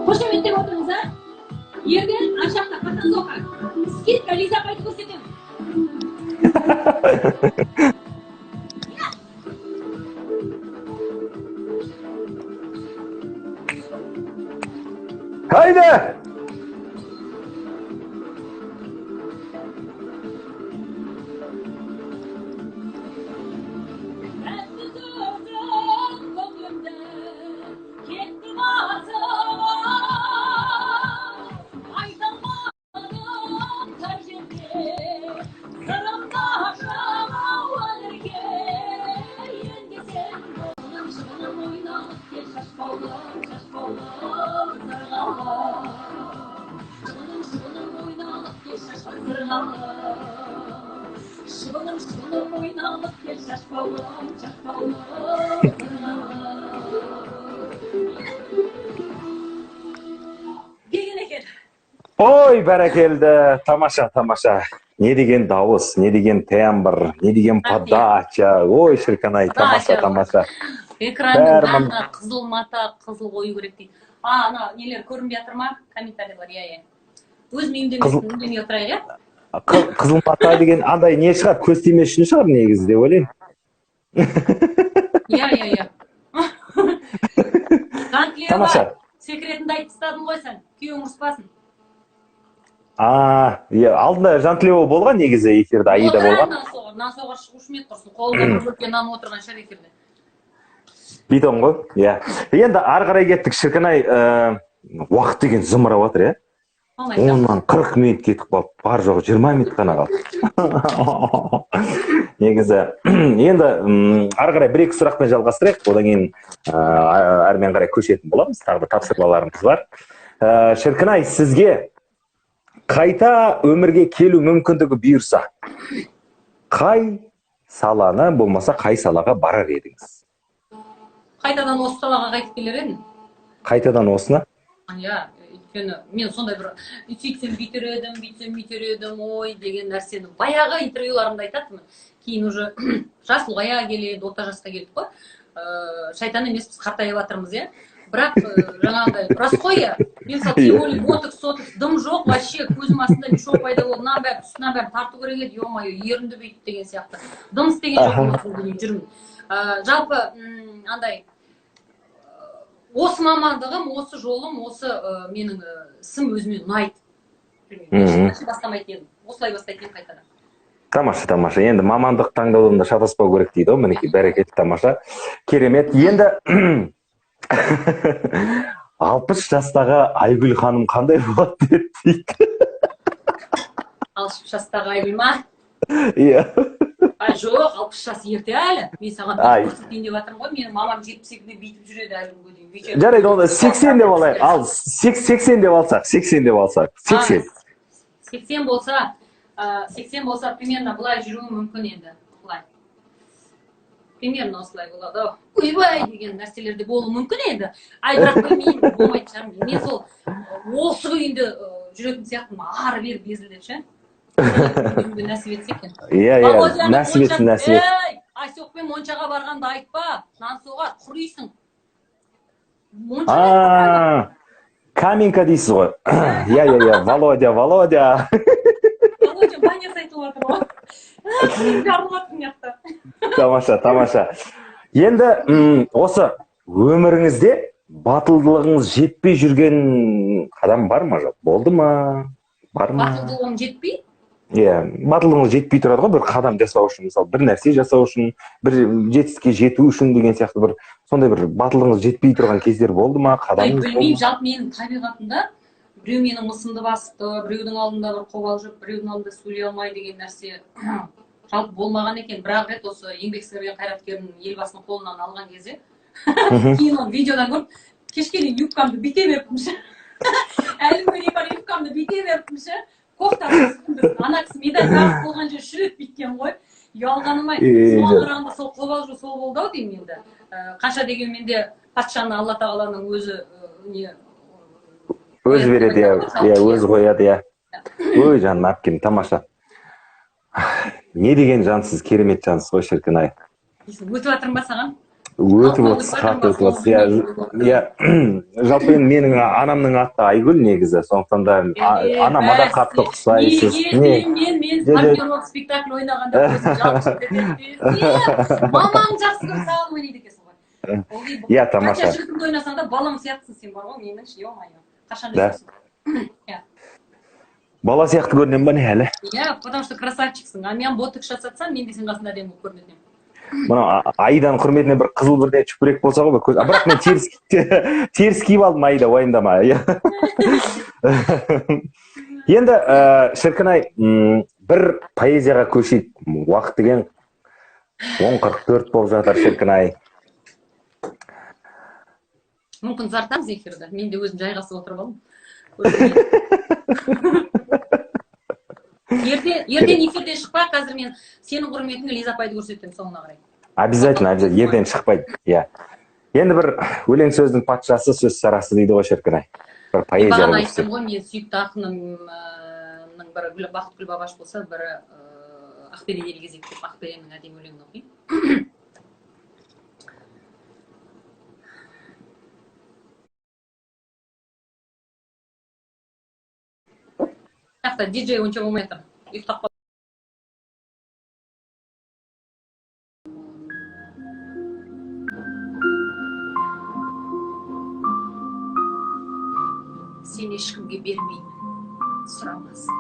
Қошеметтеп отырыңыз, Ерден ашақта қатан соқа. Скидка Лиза қайтып көрсетемін. Haydi! Шылым шылым ойналып кел шашбауым шашбауым. Келген екен. Ой, бәрекелді, тамаша, тамаша. Не деген дауыс, не деген тембр, не деген подача. Ой, шіркін-ай, тамаша, тамаша. Экранның бәрі қызыл мата, қызыл қою керек дейді. Ана нелер көрінбей жатыр ма? Комментарийлар, иә. Өзім үйімдемесін, үндемей отырайық, иә? Қызыл мата деген андай не шығар, көз тимес үшін шығар негізі деп ойлаймын. Иә. Тамаша. Секретіңді айтып тастадың ғой сен, күйеуің ұрыспасын. Алдында Жантілеуова болған негізі эфирде, Аида болған. Нан соғар шығушы ме тұрсын, қолында бір бөлке нан отырған шығар эфирде. Битон ғой, иә. Енді ары қарай кеттік, шіркін-ай, уақыт деген зымырап отыр, иә? Оннан 40 минут кетіп қалып, бар жоғы 20 минут қана қалды. Негізі, енді ары қарай бір-екі сұрақпен жалғастырайық, одан кейін әрмен қарай көшетін боламыз, тағы да тапсырмаларымыз бар. Шіркін-ай, сізге қайта өмірге келу мүмкіндігі бұйырса, қай саланы болмаса қай салаға барар едіңіз? Қайтадан осы салаға қайтып келер едің? Қайтадан осына? Иә, өйткені мен сондай бір сөйтсем бүйтер едім, ой деген нәрсені баяғы интервьюларымда айтатынмын. Кейін уже жас ұлғая келеді, орта жасқа келдік қой. Шайтан емес, біз қартайып жатырмыз, иә. Бірақ жаңағыдай рас қой, иә. Мен мысалы тем более ботокс, дым жоқ, вообще көзім астында мешок пайда болды. Мына бәрі үстінен бәрі тарту керек еді, ё-моё, ерінді бүйтіп деген сияқты. Дым істеген жоқ жүрмін. Жалпы андай осы мамандығым, осы жолым, осы менің ісім өзіме ұнайды. Бастамайтын едім. Осылай бастайтын едім қайтадан. Тамаша. Енді мамандық таңдаудың да шатаспау керек дейді ғой. Мінекей бәрекелді, тамаша. Керемет. Енді 60 жастағы Айгүл ханым қандай болады дейді. 60 жастағы Айгүл ма? Иә. Жоқ, 60 жас ерте әлі. Мен саған көрсетейін деп жатырмын ғой. Менің мамам 72-де бүйтіп жүреді әлі күнге дейін. Жарайды, оны 80 деп алайық. Ал 80 деп алсақ, 80 деп алсақ. 80 болса, примерно былай жүруі мүмкін енді. Былай. Примерно осылай болады. Ойбай деген нәрселерде болуы мүмкін енді. Ай, бірақ білмеймін, болмайтын шығар. Мен сол осы күйінде жүретін сияқтымын, ары бері безілдеп ше. Нәсіп етсе екен. Иә, нәсіп етсін. Айсоқпен моншаға барғанды айтпа, нан соғар, құрисың. Каменка дейсіз ғой. Иә, Володя. Володя, баня сайтып отыр ғой. Тамаша. Енді осы өміріңізде батылдылығыңыз жетпей жүрген адам бар ма? Болды ма? Бар ма? Батылдылығым жетпей? Иә, батылдығыңыз жетпей тұрады ғой, бір қадам жасау үшін, мысалы, бір нәрсе жасау үшін, бір жетістікке жету үшін деген сияқты бір сондай бір батылдығыңыз жетпей тұрған кездер болды ма? Білмеймін, жалпы менің табиғатымда біреу менің мысымды басты, біреудің алдында бір қобалжып, біреудің алдында сөйлей алмай деген нәрсе жалпы болмаған екен. Бірақ рет осы еңбек сіңірген қайраткердің елбасының қолынан алған кезде кейін оны видеодан көріп, кешке дейін юбкамды бүйте беріппін ше. Әлі күнге бар юбкамды бүйте беріппін ше. Кофтасы ана кісі медаль тағып болған жер шүрет бүйткен ғой. Ұялғаным-ай, соған қарағанда сол қобалжу сол болды ау деймін енді. Қанша дегенмен де патшаны Алла тағаланың өзі өзі береді, иә, өзі қояды, иә. Ой, жаным, әпкем, тамаша. Не деген жансыз, керемет жансыз ғой, шіркін-ай. Өтіп жатырмын ба саған? Өтіп отырсыз, қатты өтіп отырсыз. Иә, жалпы менің анамның аты Айгүл негізі, сондықтан да анама да қатты ұқсайсыз. Мен партнерлық спектакль ойнағанда өзім жалғыз мамаң жақсы көріп саған ойнайды екенсің ғой. Иә, тамаша. Қанша жігітіңді ойнасаң да балаң сияқтысың сен бар ғой, меніңше, ё-моё. Қашан өсесің? Бала сияқты көрінем ба не әлі? Иә, потому что красавчиксың. А мен ботокс жасатсам, мен де сен қасында әдемі болып көрінетін. Мына Аиданың құрметіне бір қызыл бірден чүпірек болса ғой, бірақ мен теріс киіп алдым, Аида, уайымдама. Енді, шіркін-ай, бір поэзияға көшейік. Уақыт деген 10:44 болып жатыр, шіркін-ай. Мүмкін зартамыз эфирді. Мен де өзім жайғасып отырып алдым. ертең эфирден шықпа, қазір мен сенің құрметіңе Лиза апайды көрсетемін соңына қарай. Обязательно, ертең шықпайды. Иә. Енді бір өлең сөздің патшасы, сөз сарасы дейді ғой шіркін-ай. Бір поэзия. Бағана айттым ғой, мен сүйікті ақынымның бірі Бақытгүл Бабаш болса, бірі Ақберен Елгезек деп Ақбереннің әдемі өлеңін оқимын. Диджей онша болмай жатыр. Ұйықтап қалды. Сен ешкімге бермеймін, сұрамасын.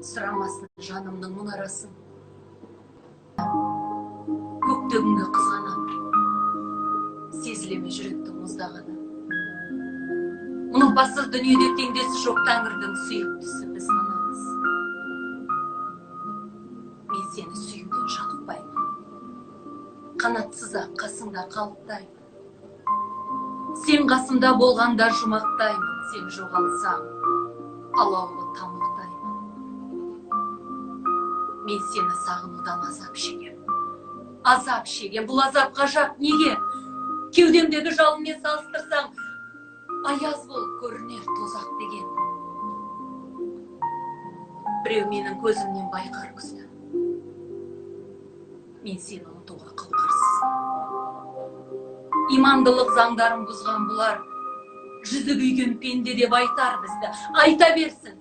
Сұрамасын жанымның мұнарасын. Көктөгінгі қызғанам, сезілеме жүректің мұздағаны. Ұнықпасыз дүниеде теңдесі жоқ Тәңірдің сүйіктісі біз ғанамыз. Мен сені сүйімден жалықпаймын. Қанатсыз-ақ қасыңда қалықтаймын. Сен қасымда болғанда жұмақтаймын. Сен жоғалсаң, алаулы тамақтаймын. Мен сені сағынудан азап шегем. Азап шегем. Бұл азап ғажап неге? Кеудемдегі жалынмен салыстырсаң, аяз болып көрінер тозақ деген. Біреу менің көзімнен байқар күзді. Мен сені ұмытуға қауқарсыз. Имандылық заңдарын бұзған бұлар, жүзі күйген пенде деп айтар бізді. Айта берсін,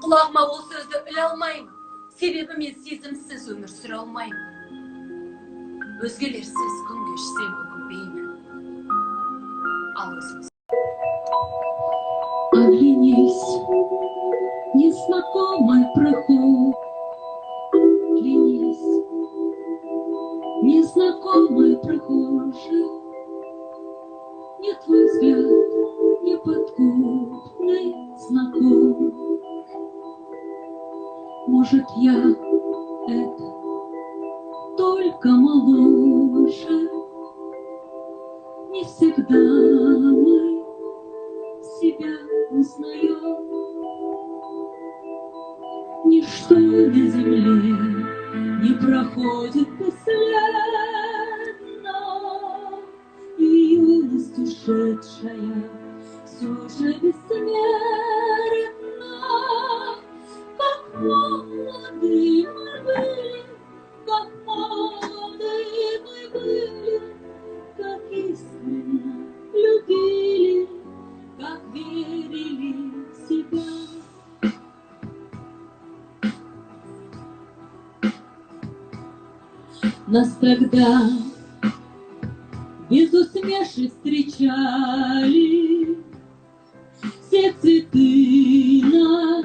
құлағыма ол сөзді іле алмаймын. Себебі мен сезімсіз өмір сүре алмаймын. Өзгелерсіз күн кешсем өкінбеймін. Ал өзім. Оглянись, незнакомый проход. Оглянись, незнакомый прохожий. Не твой взгляд, неподкупный знаком. Может, я это только моложе. Не всегда мы себя узнаем. Ничто на земле не проходит бесследно, и юность ушедшая все же бессмертна. Как молоды мы были, как молоды мы были, как искренне любили, как верили в себя. Нас тогда без усмешек встречали все цветы на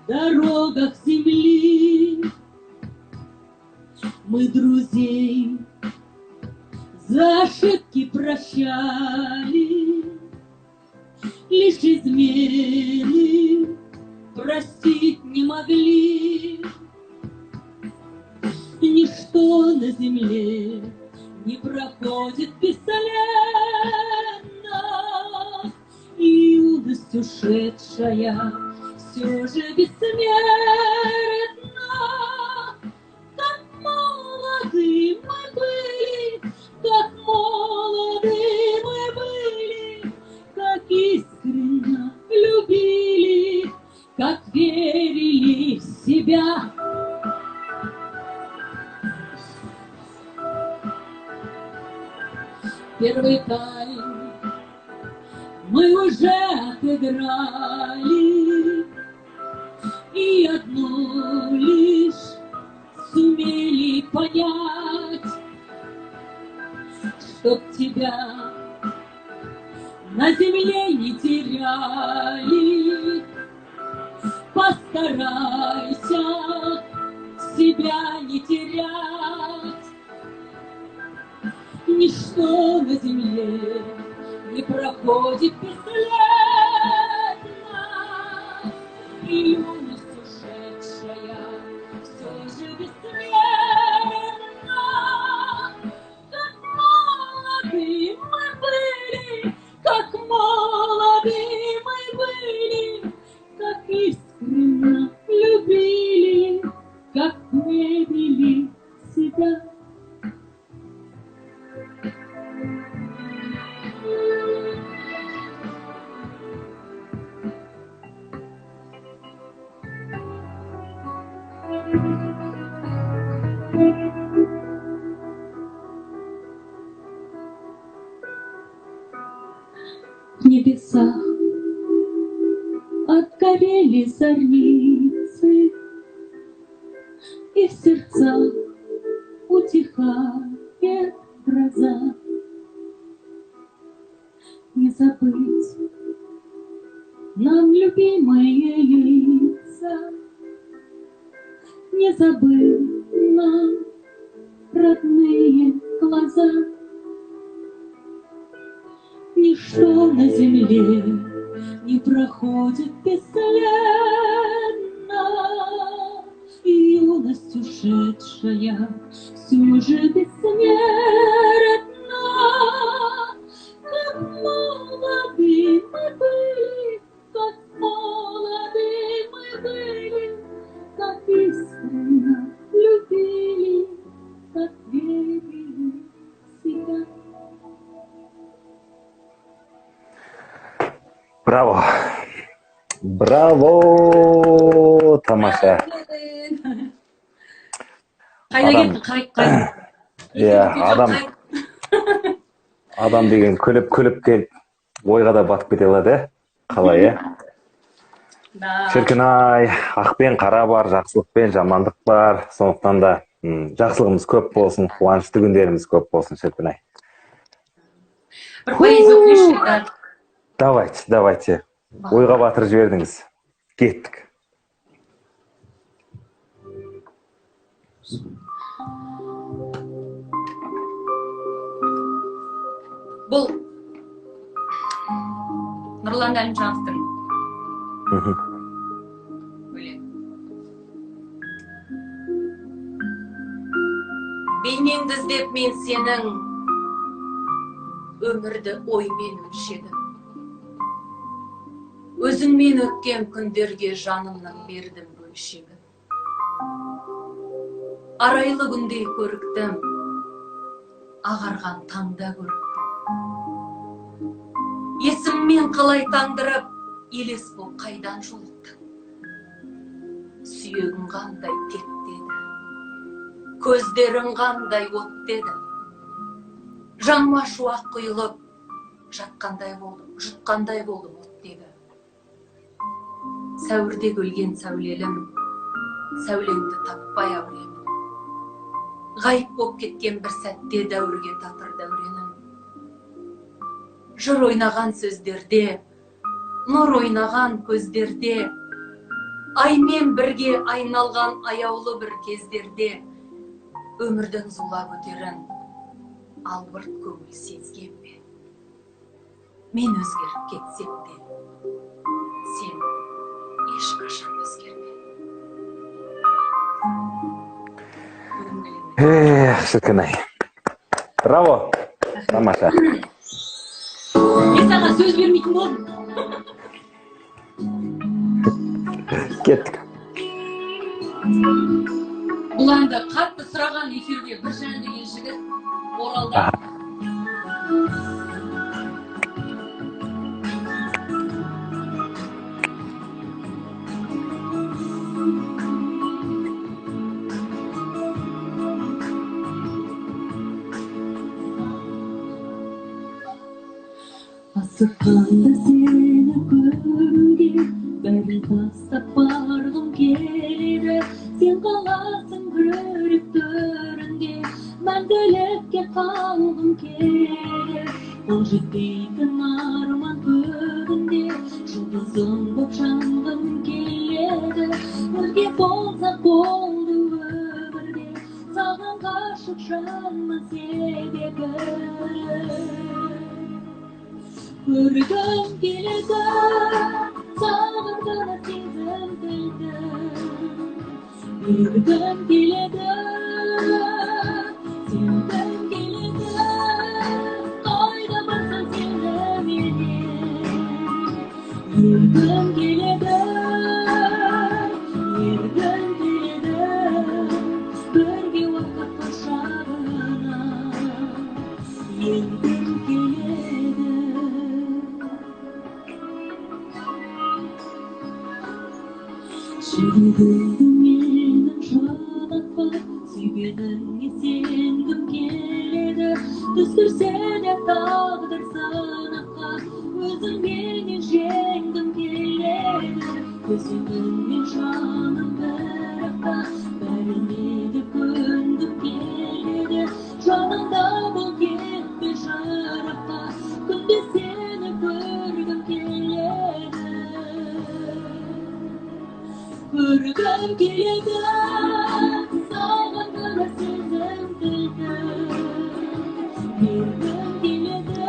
дорогах земли. Мы друзей за ошибки прощали, лишь измены простить не могли. Ничто на земле не проходит бесследно, и юность ушедшая все же бессмертна. Как молоды мы были, как молоды мы были, как искренне любили, как верили в себя. Первый тайм мы уже отыграли, и одно лишь сумели понять, чтоб тебя на земле не теряли. Постарайся себя не терять. Ничто на земле не проходит бесследно, и юность ушедшая все же бессмертна. Как молоды мы были, как молоды мы были, как искренне любили. как горели зорницы, и в сердцах утихает гроза. Не забыть нам любимые лица, не забыть нам родные глаза. Ничто на земле не проходит бесследно, и юность ушедшая все же бессмертна. Как молоды мы были, как молоды мы были, как искренне любили, как верили в себя. Браво! Браво! Тамаша! Қайда кетті? Адам деген күліп келіп ойға да батып кете алады, қалай, шіркін-ай, ақпен қара бар, жақсылықпен жамандық бар, сондықтан да жақсылығымыз көп болсын, қуанышты күндеріміз көп болсын, шіркін-ай. Бір поэзия оқиыншы. Давайте. Ойға батырып жібердіңіз. Кеттік. Бұл Нұрлан Әлімжановтың өлең. Бейнеңді іздеп мен сенің өмірді оймен өлшедім. Өзіңмен өткен күндерге жанымның бердім бөлшегін. Арайлы күнде көріктім, ағарған таңда көріктім. Есіммен қалай таңдырып, елес бұл қайдан жолықтың. Сүйегің қандай тектеді, көздерің қандай оттеді. Жаныма шуақ құйылып, жатқандай болдым, жұтқандай болдым оттегі. Сәуірде көлген сәулелім, сәулеңді таппай әуремін. Ғайып боп кеткен бір сәтте дәуірге татыр дәуренім. Жыр ойнаған сөздерде, нұр ойнаған көздерде, аймен бірге айналған аяулы бір кездерде, өмірдің зулап өтерін албырт көңіл сезген бе? Мен өзгеріп кетсем де, сен ешқашан өзгерме. Шіркін-ай. Браво! Тамаша. Мен саған сөз бермейтін болдым. Кеттік. Бұл әнді қатты сұраған эфирде Біржан деген жігіт Оралда. Асыққанда сені көруге, бәрін тастап барғым келеді. Сен қаласың көрік төрінде, мәңгілікке қалғым келеді. Ол жетпейтін арман көгінде, жұлдызым боп жанғым келеді. Бірге болсақ болды өмірде, саған ғашық жанма себебі. Көргім келеді, сағындыра сезім тілді. Көргім келеді, сенгім келеді, қайда барсаң сені менен. Көргім келеді, ергім келеді, бірге уақыт құшағына. Ергім келеді. Жүрегімді менің жадатпа, сүйгеніңе сенгім келеді. Түскірсе де тағдыр сынаққа, өзіңменен жеңгім келеді. көзіңнен мен жаным бірақта бәріне де көнгім келеді жаныңда бол кетпе жырақта күнде сені көргім келеді көргім келеді саған ғана сезім тілді бергім келеді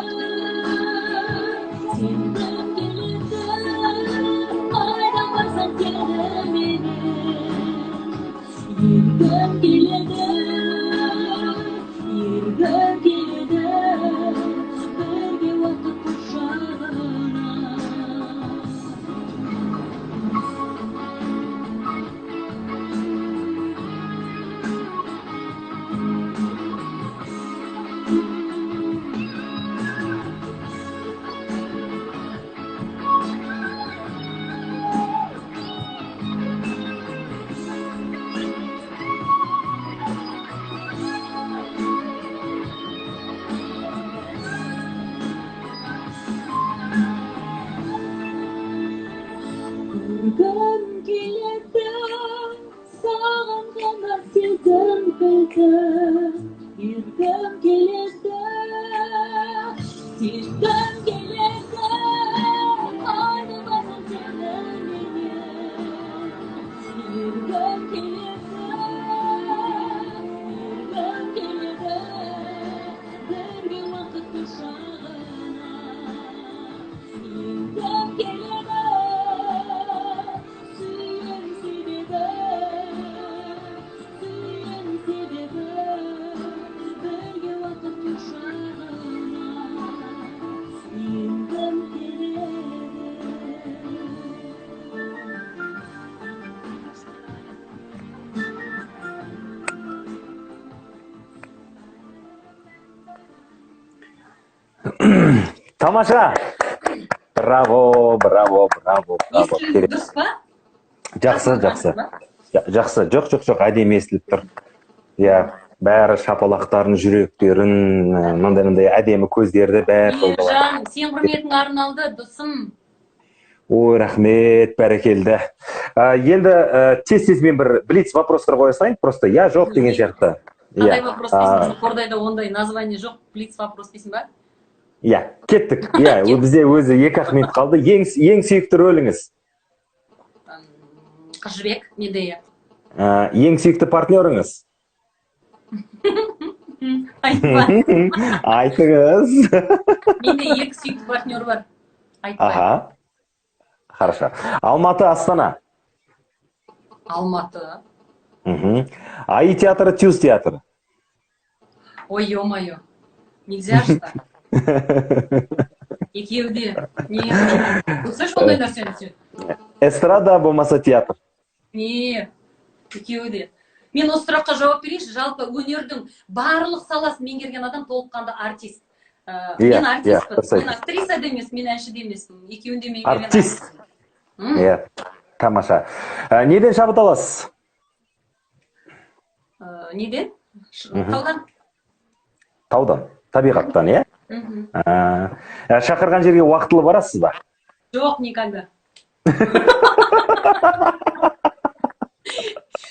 сенгім келеді қайда барсаң сені менен ергім келеді бірге уақыт құшағына көргім келеді саған ғана сезім білді ергім келеді сенгім келеді қайда барсаң сені менен ергім келеді бірге уақыт құшағына ергім келеді сүйем себебі бірге уақыт құшағына енгім келеді Тамаша. Браво. естіліңіз дұрыс па? Жақсы. Жақсы. Жоқ, әдемі естіліп тұр. Иә, бәрі шапалақтарын, жүректерін, мындай әдемі көздерді бәрі толтырды. Ержан, сен құрметің арналды, досым. Ой, рахмет, бәрекелді. Енді тез мен бір блиц вопростар қоя салайын, просто я жоқ деген сияқты. Қандай вопрос дейсің? Қордайда ондай название жоқ, блиц вопрос дейсің ба? Иә, кеттік. Иә, бізде өзі 2-ақ минут қалды. Ең сүйікті рөліңіз? Қыз жібек, Медея. Ең сүйікті партнеріңіз? Айтпа. Айтыңыз. Менде 2 сүйікті партнер бар. Айтпай. Аха. Хорошо. Алматы, Астана? Алматы. АИ театры, Тюз театры? Ой, ё-моё. Нельзя же так. Екеуде. Не, көрсеш ондай нәрсені сен? Эстрада болмаса театр? Не, екеуде. Мен осы сұраққа жауап берейінші. Жалпы өнердің барлық саласын меңгерген адам толыққанды артист. Мен артистпін. Мен актриса да емес, мен әнші де емеспін. Екеуінде меңгерген артист. Иә, тамаша. Неден шабыт аласыз? Неден? Таудан. Таудан, табиғаттан, иә? Шақырған жерге уақытылы барасыз ба? Жоқ, никогда.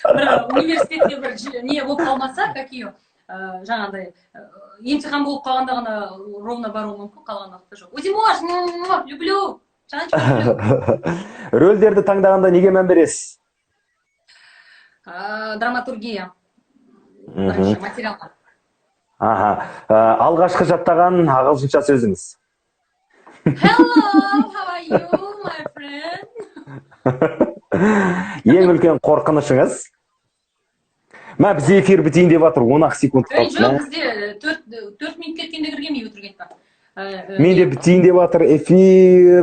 Бір университетте бір не болып қалмаса, какие жаңағыдай емтихан болып қалғанда ғана ровно баруы мүмкін, қалған уақытта жоқ. Өзимош, люблю. Рөлдерді таңдағанда неге мән бересіз? Драматургия. Бірінші материалға. Алғашқы жаттаған ағылшынша сөзіңіз? Hello, how are you, my friend? Ең үлкен қорқынышыңыз? Бізде эфир бітейін деп жатыр, 10 секунд қалды. Жоқ, бізде 4 минут кеткенде кіргенмей өтірік айтпа. Менде бітейін деп жатыр эфир.